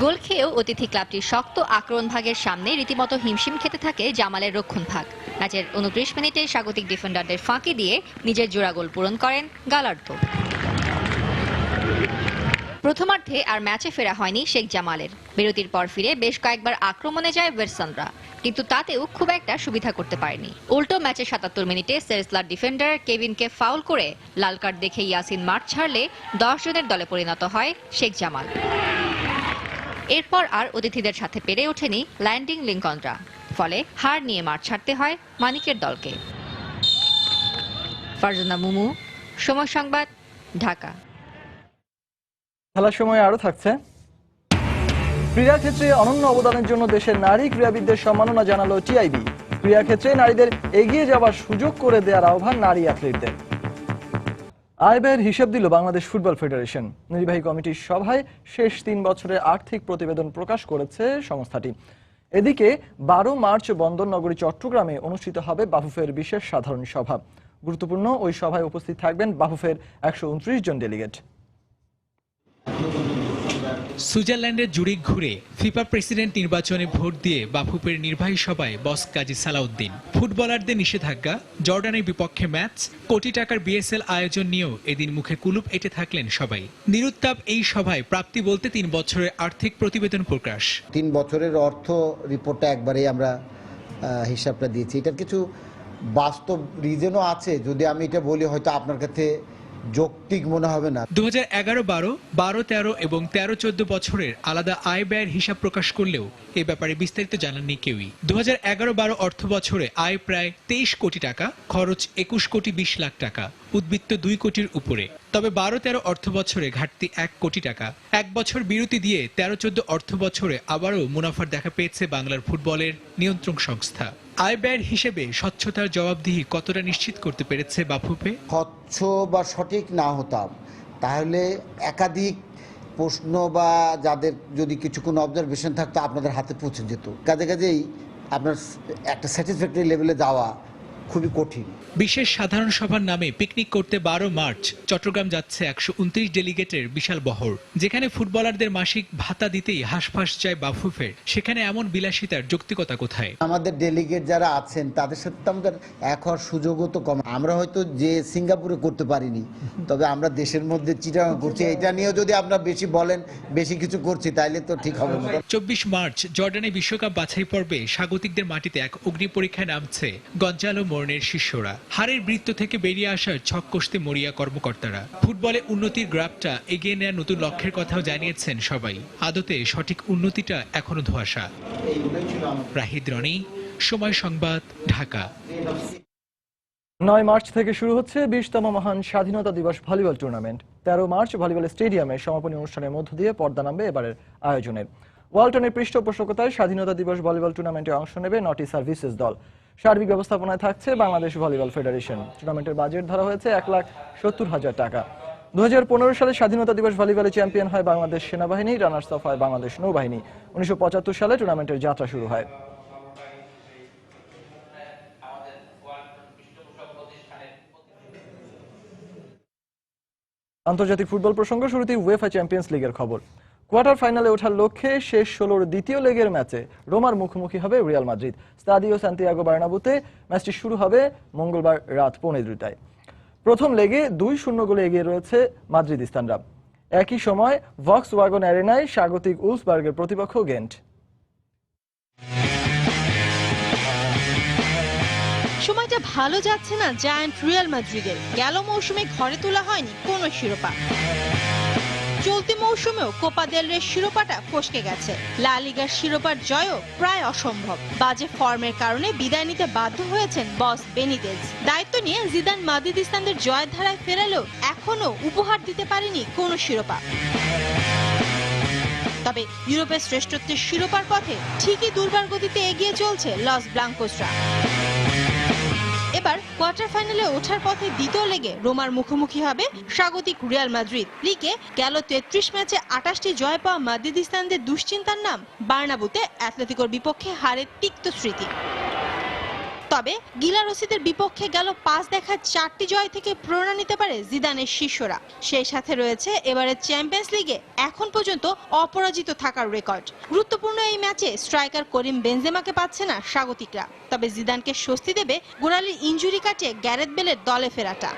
গোল খেয়েও অতিথি ক্লাবটির শক্ত আক্রমণ ভাগের সামনে রীতিমতো হিমশিম খেতে থাকে জামালের রক্ষণ ভাগ। ম্যাচের 29 মিনিটে স্বাগতিক ডিফেন্ডারদের ফাঁকি দিয়ে নিজের জোড়া গোল পূরণ করেন গালার্দো। প্রথমার্ধে আর ম্যাচে ফেরা হয়নি শেখ জামালের। বিরতির পর ফিরে বেশ কয়েকবার আক্রমণে যায় ওয়েরসানরা, কিন্তু তাতেও খুব একটা সুবিধা করতে পারেনি। উল্টো ম্যাচে 77 মিনিটে সেরেসলার ডিফেন্ডার কেভিনকে ফাউল করে লাল কার্ড দেখে ইয়াসিন মাঠ ছাড়লে 10 জনের দলে পরিণত হয় শেখ জামাল। এরপর আর অতিথিদের সাথে পেরে ওঠেনি ল্যান্ডিং লিঙ্কনরা, ফলে হার নিয়ে মাঠ ছাড়তে হয় মানিকের দলকে। ফারজানা মুমু, সময় সংবাদ, ঢাকা। খেলার সময় আরো থাকছে ক্রীড়া ক্ষেত্রে অনন্য অবদানের জন্য দেশের নারী ক্রীড়াবিদদের সম্মাননা জানালো টিআইবি। ক্রীড়া ক্ষেত্রে নারীদের এগিয়ে যাওয়ার সুযোগ করে দেওয়ার আহ্বান নারী অ্যাথলিটদের। আয় ব্যয়ের হিসাব দিল বাংলাদেশ ফুটবল ফেডারেশন। নির্বাহী কমিটির সভায় শেষ 3 বছরের আর্থিক প্রতিবেদন প্রকাশ করেছে সংস্থাটি। এদিকে 12 মার্চ বন্দরনগরী চট্টগ্রামে অনুষ্ঠিত হবে বাফুফের বিশেষ সাধারণ সভা। গুরুত্বপূর্ণ ওই সভায় উপস্থিত থাকবেন বাফুফের 129 জন ডেলিগেট। সুইজারল্যান্ডের জুরিক ঘুরে ফিফা প্রেসিডেন্ট নির্বাচনে ভোট দিয়ে বাফুফের নির্বাহী সভায় বস কাজী সালাউদ্দিন। ফুটবলারদের নিষেধাজ্ঞা, জর্ডানের বিপক্ষে ম্যাচ, কোটি টাকার বিএসএল আয়োজন নিয়েও এদিন মুখে কুলুপ এঁটে থাকলেন সবাই। নিরুত্তাপ এই সভায় প্রাপ্তি বলতে 3 বছরের আর্থিক প্রতিবেদন প্রকাশ। 3 বছরের অর্থ রিপোর্টটা একবারেই আমরা হিসাবটা দিয়েছি। এটার কিছু বাস্তব রিজনও আছে, যদি আমি এটা বলি হয়তো আপনার কাছে যৌক্তিক মনে হবে না। 2011-12, 12-13 এবং 13-14 বছরের আলাদা আয় ব্যয়ের হিসাব প্রকাশ করলেও এ ব্যাপারে বিস্তারিত জানাননি কেউই। 2011-12 অর্থ বছরে আয় প্রায় 23 কোটি টাকা, খরচ 21 কোটি 20 লাখ টাকা, উদ্বৃত্ত 2 কোটির উপরে। তবে 12-13 অর্থ বছরে ঘাটতি 1 কোটি টাকা। 1 বছর বিরতি দিয়ে 13-14 অর্থ বছরে আবারও মুনাফার দেখা পেয়েছে বাংলার ফুটবলের নিয়ন্ত্রণ সংস্থা। আয় ব্যয়ের হিসেবে স্বচ্ছতার জবাবদিহি কতটা নিশ্চিত করতে পেরেছে বাফুফে? স্বচ্ছ বা সঠিক না হতাম তাহলে একাধিক প্রশ্ন বা যাদের যদি কিছু কোনো অবজারভেশন থাকতো আপনাদের হাতে পৌঁছে যেত। কাজেই আপনার একটা স্যাটিসফ্যাক্টরি লেভেলে যাওয়া খুবই কঠিন। বিশেষ সাধারণ সভার নামে পিকনিক করতে 12 মার্চ চট্টগ্রাম যাচ্ছে 129 ডেলিগেটের বিশাল বহর। যেখানে ফুটবলারদের মাসিক ভাতা দিতেই হাঁসফাঁস যায় বাফুফের, সেখানে এমন বিলাসিতার যৌক্তিকতা কোথায়? আমাদের ডেলিগেট যারা আছেন তাদের সাথে তো আমাদের এক হওয়ার সুযোগও তো কম। আমরা হয়তো যে সিঙ্গাপুরে করতে পারিনি, তবে আমরা দেশের মধ্যে চিটাগাং করছি। এটা নিয়েও যদি আপনারা বেশি বলেন বেশি কিছু করছি তাইলে তো ঠিক হবে না। 24 মার্চ জর্ডানে বিশ্বকাপ বাছাই পর্বে স্বাগতিকদের মাটিতে এক অগ্নি পরীক্ষায় নামছে গঞ্জালো মোরনের শিষ্যরা। হারের বৃত্ত থেকে বেরিয়ে আসার ছক কষতে মরিয়া কর্মকর্তারা। ফুটবলে উন্নতির গ্রাফটা এগিয়ে নেওয়ার নতুন লক্ষ্যের কথাও জানিয়েছেন সবাই। আদতে সঠিক উন্নতিটা এখনো ধোঁয়াশা। রাহিদ রনি, সময় সংবাদ, ঢাকা। 9 মার্চ থেকে শুরু হচ্ছে 20তম মহান স্বাধীনতা দিবস ভলিবল টুর্নামেন্ট। 13 মার্চ ভলিবল স্টেডিয়ামে সমাপনী অনুষ্ঠানের মধ্য দিয়ে পর্দা নামবে এবারের আয়োজনের। ওয়ালটনের পৃষ্ঠপোষকতায় স্বাধীনতা দিবস ভলিবল টুর্নামেন্টে অংশ নেবে 9টি সার্ভিসেস দল। সার্বিক ব্যবস্থাপনায় থাকছে বাংলাদেশ ভলিবল ফেডারেশন। টুর্নামেন্টের বাজেট ধরা হয়েছে 1,70,000 টাকা। 2015 সালে স্বাধীনতা দিবস ভলিবলে চ্যাম্পিয়ন হয় বাংলাদেশ সেনাবাহিনী, রানার্স আপ হয় বাংলাদেশ নৌবাহিনী। 1975 সালে টুর্নামেন্টের যাত্রা শুরু হয়। আন্তর্জাতিক ফুটবল প্রসঙ্গ, শুরুতেই উয়েফা চ্যাম্পিয়ন্স লিগের খবর। কোয়ার্টার ফাইনালে ওঠার লক্ষ্যে শেষ 16-র দ্বিতীয় লেগের ম্যাচে রোমার মুখোমুখি হবে রিয়াল মাদ্রিদ। স্তাদিও সান্তিয়াগো বার্নাবুতে ম্যাচটি শুরু হবে মঙ্গলবার রাত 2:45টায়। প্রথম লেগে 2-0 গোলে এগিয়ে রয়েছে মাদ্রিদিস্তানরা। একই সময় ভক্সওয়াগন অ্যারেনায় স্বাগতিক উলসবার্গের প্রতিপক্ষ গেন্ট। সময়টা ভালো যাচ্ছে না জায়ান্ট রিয়াল মাদ্রিদের। গেল মৌসুমে ঘরে তোলা হয়নি কোনো শিরোপা। চলতি মৌসুমেও কোপা দেল রের শিরোপাটা ফসকে গেছে। লা লিগার শিরোপার জয়ও প্রায় অসম্ভব। বাজে ফর্মের কারণে বিদায় নিতে বাধ্য হয়েছেন বস বেনিতেজ। দায়িত্ব নিয়ে জিদান মাদ্রিদিস্তানদের জয়ের ধারায় ফেরালেও এখনো উপহার দিতে পারেনি কোনো শিরোপা। তবে ইউরোপের শ্রেষ্ঠত্বের শিরোপার পথে ঠিকই দুর্বার গতিতে এগিয়ে চলছে লস ব্লাঙ্কোসরা। এবার কোয়ার্টার ফাইনালে ওঠার পথে দ্বিতীয় লেগে রোমার মুখোমুখি হবে স্বাগতিক রিয়াল মাদ্রিদ। লিগে গেল 33 ম্যাচে 28টি জয় পাওয়া মাদ্রিদিস্তানদের দুশ্চিন্তার নাম বার্নাবুতে অ্যাটলেটিকোর বিপক্ষে হারের তিক্ত স্মৃতি। তবে গিলারোসিদের বিপক্ষে গেল 5 দেখা 4টি জয় থেকে প্রেরণা নিতে পারে জিদানের শিষ্যরা। সেই সাথে রয়েছে এবারের চ্যাম্পিয়ন্স লিগে এখন পর্যন্ত অপরাজিত থাকার রেকর্ড। গুরুত্বপূর্ণ এই ম্যাচে স্ট্রাইকার করিম বেনজেমাকে পাচ্ছে না স্বাগতিকরা। তবে জিদানকে স্বস্তি দেবে গোড়ালির ইনজুরি কাটিয়ে গ্যারেথ বেলের দলে ফেরাটা।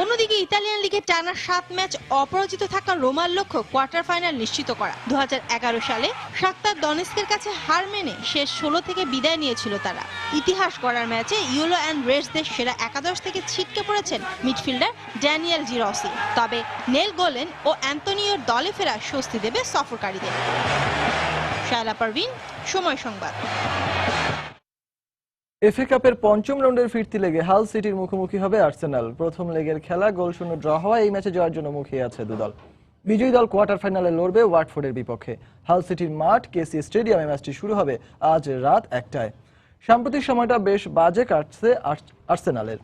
অন্যদিকে ইতালিয়ান লিগে টানা 7 ম্যাচ অপরাজিত থাকা রোমার লক্ষ্য কোয়ার্টার ফাইনাল নিশ্চিত করা। 2011 সালে শাখতার দনেস্কের কাছে হার মেনে শেষ 16 থেকে বিদায় নিয়েছিল তারা। ইতিহাস গড়ার ম্যাচে ইয়েলো অ্যান্ড রেডসদের সেরা একাদশ থেকে ছিটকে পড়েছেন মিডফিল্ডার ড্যানিয়েল জিরসি। তবে নেল গোলেন ও অ্যান্তোনিওর দলে ফেরা স্বস্তি দেবে সফরকারীদের। শায়লা পারভিন, সময় সংবাদ। এফএ কাপের পঞ্চম রাউন্ডের ফিরতি লেগে হাল সিটির মুখোমুখি হবে আর্সেনাল। প্রথম লেগের খেলা গোলশূন্য ড্র হওয়ায় এই ম্যাচে জয়ের জন্য মুখিয়ে আছে দুদল। বিজয়ী দল কোয়ার্টার ফাইনালে লড়বে ওয়াটফোর্ডের বিপক্ষে। হাল সিটির মাঠ কেসি স্টেডিয়ামে ম্যাচটি শুরু হবে আজ রাত 1টায়। সাম্প্রতিক সময়টা বেশ বাজে কাটছে আর্সেনালের।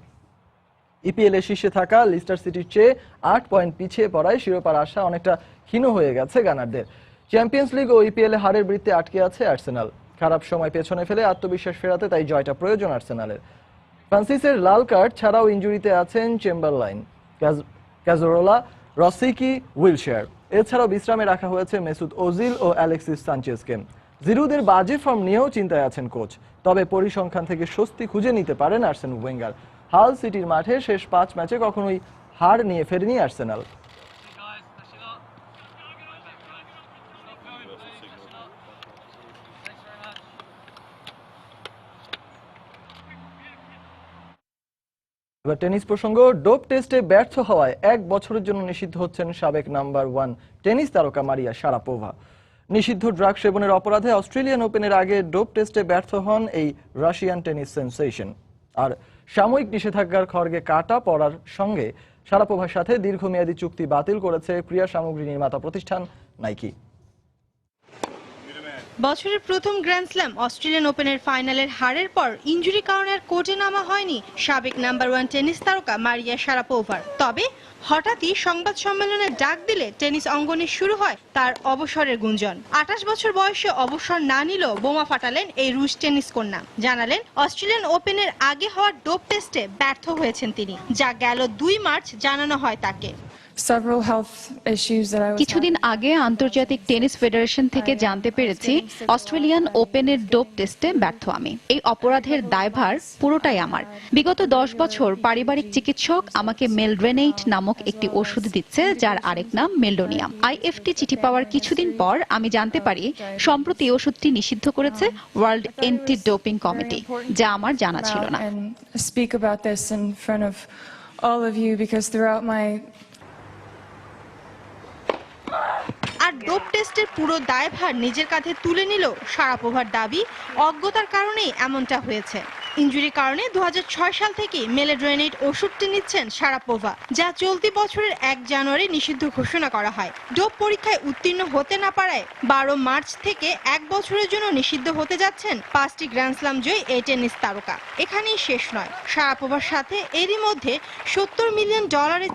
ইপিএল এর শীর্ষে থাকা লিস্টার সিটির চেয়ে 8 পয়েন্ট পিছিয়ে পড়ায় শিরোপার আশা অনেকটা ক্ষীণ হয়ে গেছে গানারদের। চ্যাম্পিয়ন্স লিগ ও ইপিএল এ হারের বৃত্তে আটকে আছে আর্সেনাল। খারাপ সময় পেছনে ফেলে আত্মবিশ্বাস ফেরাতে তাই জয়টা প্রয়োজন আর্সেনালের। ফ্রান্সিসের লাল কার্ড ছাড়াও ইনজুরিতে আছেন চেম্বারলাইন, ক্যাজোরোলা, রসিকি, উইলশেয়ার। এছাড়াও বিশ্রামে রাখা হয়েছে মেসুত ওজিল ও অ্যালেক্সিস সানচেজকে। জিরুদের বাজে ফর্ম নিয়েও চিন্তায় আছেন কোচ। তবে পরিসংখ্যান থেকে স্বস্তি খুঁজে নিতে পারেন আর্সেন ওয়েঙ্গার। হাল সিটির মাঠে শেষ 5 ম্যাচে কখনোই হার নিয়ে ফেরেনি আর্সেনাল। এবার টেনিস প্রসঙ্গ, ডোপ টেস্টে ব্যর্থ হওয়ায় 1 বছরের জন্য নিষিদ্ধ হচ্ছেন সাবেক নাম্বার 1 টেনিস তারকা মারিয়া শারাপোভা। নিষিদ্ধ ড্রাগ সেবনের অপরাধে অস্ট্রেলিয়ান ওপেনের আগে ডোপ টেস্টে ব্যর্থ হন এই রাশিয়ান টেনিস সেন্সেশন। আর সাময়িক নিষেধাজ্ঞার খড়গে কাটা পড়ার সঙ্গে শারাপোভার সাথে দীর্ঘমেয়াদী চুক্তি বাতিল করেছে ক্রীড়া সামগ্রী নির্মাতা প্রতিষ্ঠান নাইকি। বছরের প্রথম গ্র্যান্ড স্ল্যাম অস্ট্রেলিয়ান ওপেনের ফাইনালের হারের পর ইনজুরি কারণে আর কোর্টে নামা হয়নি সাবেক নাম্বার 1 টেনিস তারকা মারিয়া শারাপোভার। তবে হঠাৎই সংবাদ সম্মেলনে ডাক দিলে টেনিস অঙ্গনে শুরু হয় তার অবসরের গুঞ্জন। 28 বছর বয়সে অবসর না নিলেও বোমা ফাটালেন এই রুশ টেনিস কন্যা। জানালেন অস্ট্রেলিয়ান ওপেনের আগে হওয়ার ডোপ টেস্টে ব্যর্থ হয়েছেন তিনি, যা গেল 2 মার্চ জানানো হয় তাকে। কিছুদিন আগে আন্তর্জাতিক টেনিস ফেডারেশন থেকে জানতে পেরেছি অস্ট্রেলিয়ান ওপেনের ডোপ টেস্টে ব্যর্থ আমি। এই অপরাধের দায়ভার পুরোটাই আমার। বিগত 10 বছর পারিবারিক চিকিৎসক আমাকে মেলড্রেনেইট নামক একটি ওষুধ দিচ্ছে, যার আরেক নাম মেলডোনিয়াম। আইএফটি চিঠি পাওয়ার কিছুদিন পর আমি জানতে পারি সম্প্রতি ওষুধটি নিষিদ্ধ করেছে ওয়ার্ল্ড অ্যান্টি ডোপিং কমিটি, যা আমার জানা ছিল না। আর ডোপ টেস্টের পুরো দায়ভার নিজের কাঁধে তুলে নিল শারাপোভার দাবি অজ্ঞতার কারণেই এমনটা হয়েছে। ইনজুরির কারণে 2006 সাল থেকে মেলেড্রোনেট ওষুধটি নিচ্ছেন শারাপোভা, যা চলতি বছরের 1 জানুয়ারি নিষিদ্ধ ঘোষণা করা হয়। ডোপ পরীক্ষায় উত্তীর্ণ হতে না পারায় 12 মার্চ থেকে 1 বছরের জন্য নিষিদ্ধ হতে যাচ্ছেন 5টি গ্র্যান্ড স্লাম জয়ী এই টেনিস তারকা। এখানেই শেষ নয়, শারাপোভার সাথে এরই মধ্যে $70 মিলিয়ন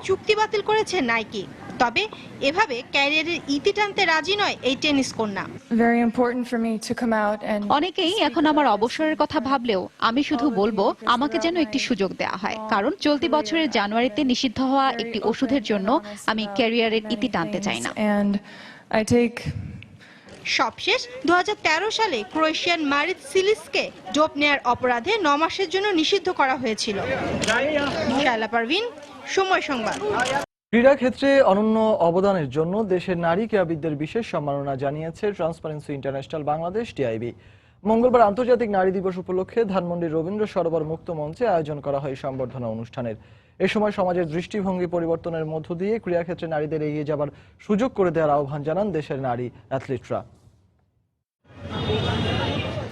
চুক্তি বাতিল করেছে নাইকি। তবে এভাবে ক্যারিয়ারের ইতি টানতে রাজি নয় এই টেনিস কন্যা। অনেকেই এখন আমার অবসরের কথা ভাবলেও আমি শুধু বলবো আমাকে যেন একটি সুযোগ দেওয়া হয়, কারণ চলতি বছরের জানুয়ারিতে নিষিদ্ধ হওয়া একটি ওষুধের জন্য আমি ক্যারিয়ারের ইতি টানতে চাই না। সবশেষ 2013 সালে ক্রোয়েশিয়ান মারিত সিলিসকে ডোপ নেয়ার অপরাধে 9 মাসের জন্য নিষিদ্ধ করা হয়েছিল। শায়লা পারভিন, সময় সংবাদ। ক্রীড়া ক্ষেত্রে অনন্য অবদানের জন্য দেশের নারী ক্রীড়াবিদদের বিশেষ সম্মাননা জানিয়েছে ট্রান্সপারেন্সি ইন্টারন্যাশনাল বাংলাদেশ টিআইবি। মঙ্গলবার আন্তর্জাতিক নারী দিবস উপলক্ষে ধানমন্ডির রবীন্দ্র সরোবর মুক্ত মঞ্চে আয়োজন করা হয় সংবর্ধনা অনুষ্ঠানের। এ সময় সমাজের দৃষ্টিভঙ্গি পরিবর্তনের মধ্য দিয়ে ক্রীড়াক্ষেত্রে নারীদের এগিয়ে যাবার সুযোগ করে দেওয়ার আহ্বান জানান দেশের নারী অ্যাথলিটরা।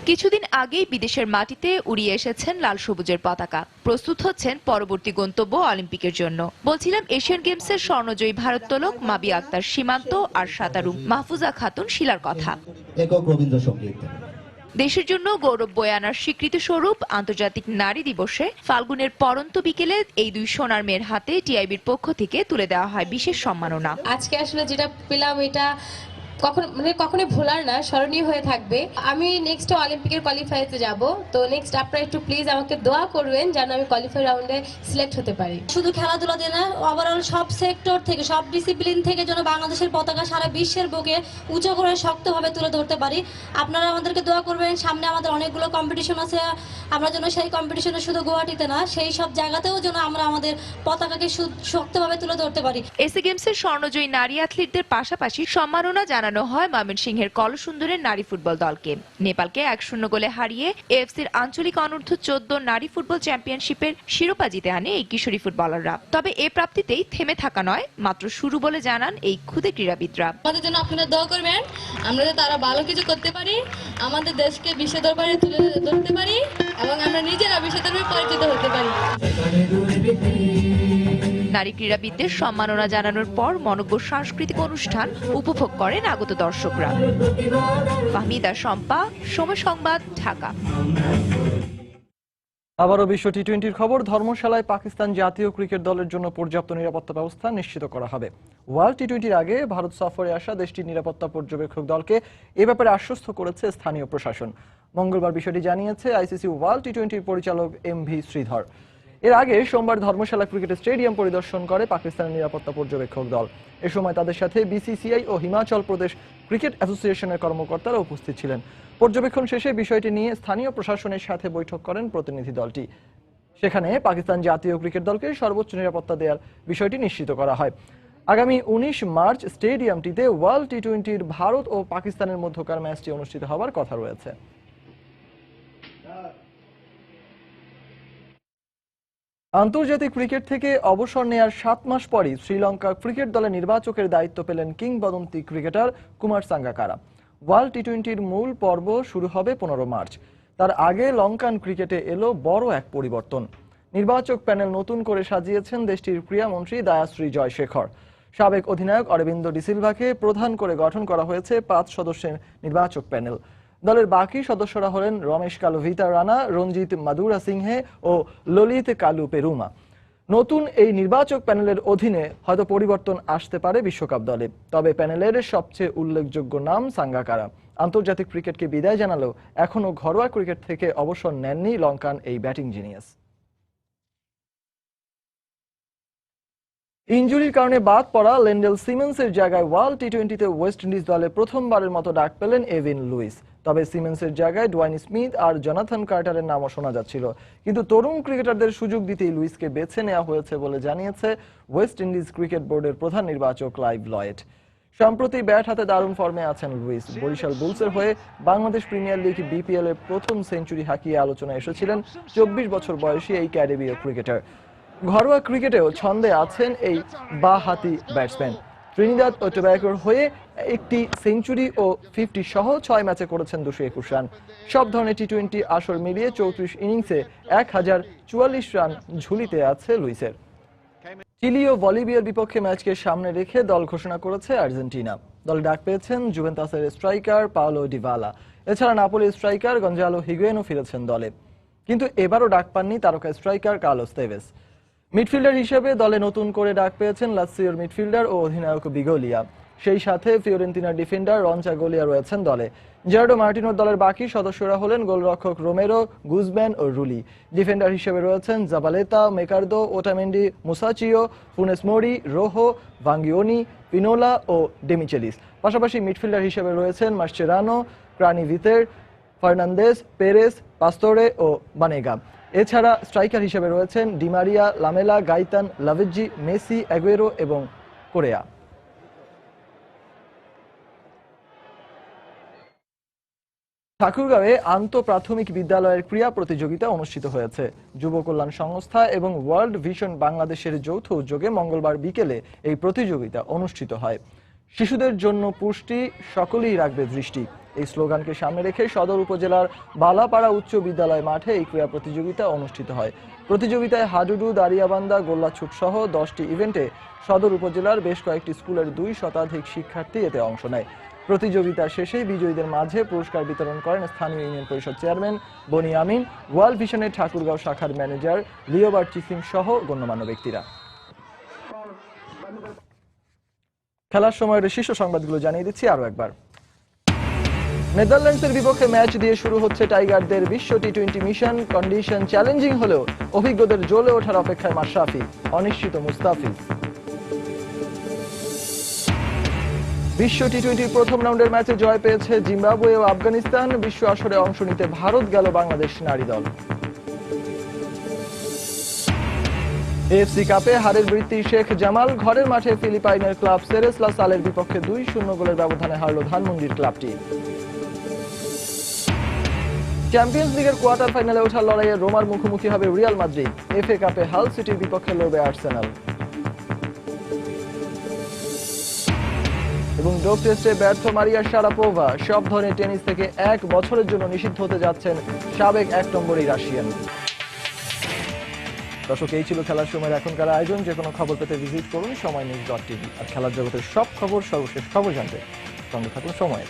কিছুদিন আগেই বিদেশের মাটিতে উড়িয়ে এসেছেন লাল সবুজের পতাকা, প্রস্তুত হচ্ছেন পরবর্তী গন্তব্য অলিম্পিকের জন্য। বলছিলাম এশিয়ান গেমসের স্বর্ণজয়ী ভারোত্তোলক মাবিয়া আক্তার সীমান্ত আর সাঁতারু মাহফুজা খাতুন শিলার কথা। দেশের জন্য গৌরব বয়ে আনার স্বীকৃতি স্বরূপ আন্তর্জাতিক নারী দিবসে ফাল্গুনের পরন্ত বিকেলে এই দুই সোনার মেয়ের হাতে টিআইবির পক্ষ থেকে তুলে দেওয়া হয় বিশেষ সম্মাননা। আজকে আসলে যেটা পেলাম এটা কখনোই ভোলার না, স্মরণীয় হয়ে থাকবে। আমি নেক্সট অলিম্পিকের কোয়ালিফাইতে যাব, তো নেক্সট আপনারা একটু প্লিজ আমাকে দোয়া করবেন যেন আমি কোয়ালিফাই রাউন্ডে সিলেক্ট হতে পারি। শুধু খেলাধুলা দিয়ে না, ওভারঅল সব সেক্টর থেকে, সব ডিসিপ্লিন থেকে যেন বাংলাদেশের পতাকা সারা বিশ্বের বুকে উঁচু করে শক্তভাবে তুলে ধরতে পারি। আপনারা আমাদেরকে দোয়া করবেন। সামনে আমাদের অনেকগুলো কম্পিটিশন আছে, আমরা যেন সেই কম্পিটিশনে শুধু গুয়াহাটিতে না, সেই সব জায়গাতেও যেন আমরা আমাদের পতাকাকে শক্তভাবে তুলে ধরতে পারি। এসি গেমসের স্বর্ণজয়ী নারী অ্যাথলিটদের পাশাপাশি সম্মাননা জানানো হয় ময়মনসিংহের কলসুন্দরের নারী ফুটবল দলকে। নেপালকে 1-0 গোলে হারিয়ে এএফসির আঞ্চলিক অনূর্ধ্ব 14 নারী ফুটবল চ্যাম্পিয়নশিপের শিরোপা জিতে আনে এই কিশোরী ফুটবলাররা। তবে এ প্রাপ্তিতেই থেমে থাকা নয়, মাত্র শুরু বলে জানান এই ক্ষুদে ক্রীড়াবিদরা। আমাদের জন্য আপনারা দোয়া করবেন, আমরা যাতে তারা ভালো কিছু করতে পারি, আমাদের দেশকে বিশ্ব দরবারে তুলে ধরতে পারি এবং আমরা নিজেরা বিশ্ব দরবারে পরিচিত হতে পারি। নারী ক্রীড়াবিদদের সম্মাননা জানানোর পর মনোজ্ঞ সাংস্কৃতিক অনুষ্ঠান উপভোগ করেন আগত দর্শকরা। ফাহমিদা শম্পা, সময় সংবাদ, ঢাকা। আবারও বিশ্ব টি-20 খবর। ধর্মশালায় পাকিস্তান জাতীয় ক্রিকেট দলের জন্য পর্যাপ্ত নিরাপত্তা ব্যবস্থা নিশ্চিত করা হবে। ওয়ার্ল্ড টি-20 আগে ভারত সফরে আসা দেশটির নিরাপত্তা পর্যবেক্ষক দলকে এ ব্যাপারে আশ্বস্ত করেছে স্থানীয় প্রশাসন। মঙ্গলবার বিষয়টি জানিয়েছে আইসিসি ওয়ার্ল্ড টি-20 পরিচালক এমভি শ্রীধর। এর আগে সোমবার ধর্মশালা ক্রিকেট স্টেডিয়াম পরিদর্শন করে পাকিস্তানের নিরাপত্তা পর্যবেক্ষক দল। এ সময় তাদের সাথে বিসিসিআই ও হিমাচল প্রদেশ ক্রিকেট অ্যাসোসিয়েশনের কর্মকর্তারা উপস্থিত ছিলেন। পর্যবেক্ষণ শেষে বিষয়টি নিয়ে স্থানীয় প্রশাসনের সাথে বৈঠক করেন প্রতিনিধি দলটি। সেখানে পাকিস্তান জাতীয় ক্রিকেট দলকে সর্বোচ্চ নিরাপত্তা দেওয়ার বিষয়টি নিশ্চিত করা হয়। আগামী 19 মার্চ স্টেডিয়ামটিতে ওয়ার্ল্ড টি-20 ভারত ও পাকিস্তানের মধ্যকার ম্যাচটি অনুষ্ঠিত হওয়ার কথা রয়েছে। আন্তর্জাতিক ক্রিকেট থেকে অবসর নেয়ার 7 মাস পরই শ্রীলঙ্কা ক্রিকেট দলের নির্বাচকের দায়িত্ব পেলেন কিংবদন্তি ক্রিকেটার কুমার সাঙ্গাকারা। ওয়ার্ল্ড টি-20 মূল পর্ব শুরু হবে 15 মার্চ। তার আগে লঙ্কান ক্রিকেটে এলো বড় এক পরিবর্তন। নির্বাচক প্যানেল নতুন করে সাজিয়েছেন দেশটির ক্রীড়ামন্ত্রী দায়াশ্রী জয়শেখর। সাবেক অধিনায়ক অরবিন্দ ডিসিলভাকে প্রধান করে গঠন করা হয়েছে 5 সদস্যের নির্বাচক প্যানেল। দলের বাকি সদস্যরা হলেন রমেশ কালুভিতা রানা, রঞ্জিত মাদুরা সিংহে ও ললিত কালু পেরুমা। নতুন এই নির্বাচক প্যানেলের অধীনে হয়তো পরিবর্তন আসতে পারে বিশ্বকাপ দলে। তবে প্যানেলের সবচেয়ে উল্লেখযোগ্য নাম সাঙ্গাকারা। আন্তর্জাতিক ক্রিকেটকে বিদায় জানালেও এখনও ঘরোয়া ক্রিকেট থেকে অবসর নেননি লঙ্কান এই ব্যাটিং জিনিয়াস। ইনজুরির কারণে বাদ পড়া লেন্ডেল সিমন্সের জায়গায় ওয়ার্ল্ড টি-20তে ওয়েস্ট ইন্ডিজ দলে প্রথমবারের মতো ডাক পেলেন এভিন লুইস। তবে সিমন্সের জায়গায় ডোয়াইন স্মিথ আর জনাথন কার্টারের নামও শোনা যাচ্ছিল। কিন্তু তরুণ ক্রিকেটারদের সুযোগ দিতেই লুইসকে বেছে নেওয়া হয়েছে বলে জানিয়েছে ওয়েস্ট ইন্ডিজ ক্রিকেট বোর্ডের প্রধান নির্বাচক ক্লাইভ লয়েড। সম্প্রতি ব্যাট হাতে দারুণ ফর্মে আছেন লুইস। বরিশাল বুলসের হয়ে বাংলাদেশ প্রিমিয়ার লিগ বিপিএল এর প্রথম সেঞ্চুরি হাঁকিয়ে আলোচনায় এসেছিলেন 24 বছর বয়সী এই ক্যারিবীয় ক্রিকেটার। ঘরোয়া ক্রিকেটেও ছন্দে আছেন এই বাঁ হাতি ব্যাটসম্যান। ট্রিনিদাদ ও টোব্যাগোর হয়ে একটি সেঞ্চুরি ও 50 সহ 6 ম্যাচে করেছেন 221 রান। সব ধরনের টি-20 আসর মিলিয়ে 34 ইনিংসে 1044 রান ঝুলিতে আছে লুইসের। চিলি ও বলিভিয়ার বিপক্ষে ম্যাচকে সামনে রেখে দল ঘোষণা করেছে আর্জেন্টিনা। দলে ডাক পেয়েছেন জুভেন্টাসের স্ট্রাইকার পাওলো ডিবালা। এছাড়া নাপোলির স্ট্রাইকার গঞ্জালো হিগুয়েনও ফিরেছেন দলে, কিন্তু এবারও ডাক পাননি তারকা স্ট্রাইকার কার্লোস তেভেস। মিডফিল্ডার হিসেবে দলে নতুন করে ডাক পেয়েছেন লাৎসিওর মিডফিল্ডার ও অধিনায়ক বিগোলিয়া। সেই সাথে ফিওরেন্তিনার ডিফেন্ডার রঞ্চাগোলিয়া রয়েছেন দলে। জার্ডো মার্টিনোর দলের বাকি সদস্যরা হলেন গোলরক্ষক রোমেরো, গুজম্যান ও রুলি। ডিফেন্ডার হিসেবে রয়েছেন জাবালেতা, মেকার্দো, ওটামেন্ডি, মুসাচিও, ফুনেস মোরি, রোহো, ভাঙ্গিওনি, পিনোলা ও ডেমিচেলিস। পাশাপাশি মিডফিল্ডার হিসেবে রয়েছেন মাসচেরানো, ক্রানিভিতের, ফার্নান্দেস, পেরেস, পাস্তোরে ও বানেগা। এছাড়া স্ট্রাইকার হিসেবে রয়েছেন Di Maria, Lamela, Gaitan, Lavezzi, Messi, Aguero এবং কোরেয়া। ঠাকুরগাঁওয়ে আন্তঃপ্রাথমিক বিদ্যালয়ের ক্রীড়া প্রতিযোগিতা অনুষ্ঠিত হয়েছে। যুব কল্যাণ সংস্থা এবং ওয়ার্ল্ড ভিশন বাংলাদেশের যৌথ উদ্যোগে মঙ্গলবার বিকেলে এই প্রতিযোগিতা অনুষ্ঠিত হয়। শিশুদের জন্য পুষ্টি, সকলেই রাখবে দৃষ্টি, এই স্লোগানকে সামনে রেখে সদর উপজেলার বালাপাড়া উচ্চ বিদ্যালয় মাঠে এই ক্রীড়া প্রতিযোগিতা অনুষ্ঠিত হয়। প্রতিযোগিতায় হাডুডু, দাঁড়িয়াবান্ধা, গোল্লাছুট সহ 10টি ইভেন্টে সদর উপজেলার বেশ কয়েকটি স্কুলের 2 শতাধিক শিক্ষার্থী এতে অংশ নেয়। প্রতিযোগিতা শেষে বিজয়ীদের মাঝে পুরস্কার বিতরণ করেন স্থানীয় ইউনিয়ন পরিষদ চেয়ারম্যান বনি আমিন, ওয়ার্ল্ড ভিশনের ঠাকুরগাঁও শাখার ম্যানেজার লিওবার চিসিং সহ গণ্যমান্য ব্যক্তিরা। খেলার সময়ের শীর্ষ সংবাদগুলো জানিয়ে দিচ্ছি আরো একবার। নেদারল্যান্ডসের বিপক্ষে ম্যাচ দিয়ে শুরু হচ্ছে টাইগারদের বিশ্ব টি-20 মিশন। কন্ডিশন চ্যালেঞ্জিং হলেও অভিজ্ঞদের জ্বলে ওঠার অপেক্ষায় মাশরাফি, অনিশ্চিত মুস্তাফিজ। বিশ্ব টি-20 প্রথম রাউন্ডের ম্যাচে জয় পেয়েছে জিম্বাবুয়ে ও আফগানিস্তান। বিশ্ব আসরে অংশ নিতে ভারত গেল বাংলাদেশ নারী দল। এএফসি কাপে হারের বৃত্তি শেখ জামাল। ঘরের মাঠে ফিলিপাইনের ক্লাব সেরেস লা সালের বিপক্ষে 2-0 গোলের ব্যবধানে হারল ধানমন্ডির ক্লাবটি। চ্যাম্পিয়ন্স লিগের কোয়ার্টার ফাইনালে ওঠার লড়াইয়ে রোমার মুখোমুখি হবে রিয়াল মাদ্রিদ। এফএ কাপে হাল সিটির বিপক্ষে লড়বে আর্সেনাল। এবং ডোপ টেস্টে ব্যর্থ মারিয়া শারাপোভা। সব ধরনের টেনিস থেকে 1 বছরের জন্য নিষিদ্ধ হতে যাচ্ছেন সাবেক 1 নম্বরই রাশিয়ান। দর্শক, এই ছিল খেলার সময়ের এখনকার আয়োজন। যে কোনো খবর পেতে ভিজিট করুন সময়নিউজ.tv। আর খেলার জগতের সব খবর, সর্বশেষ খবর জানতে সঙ্গে থাকুন সময়।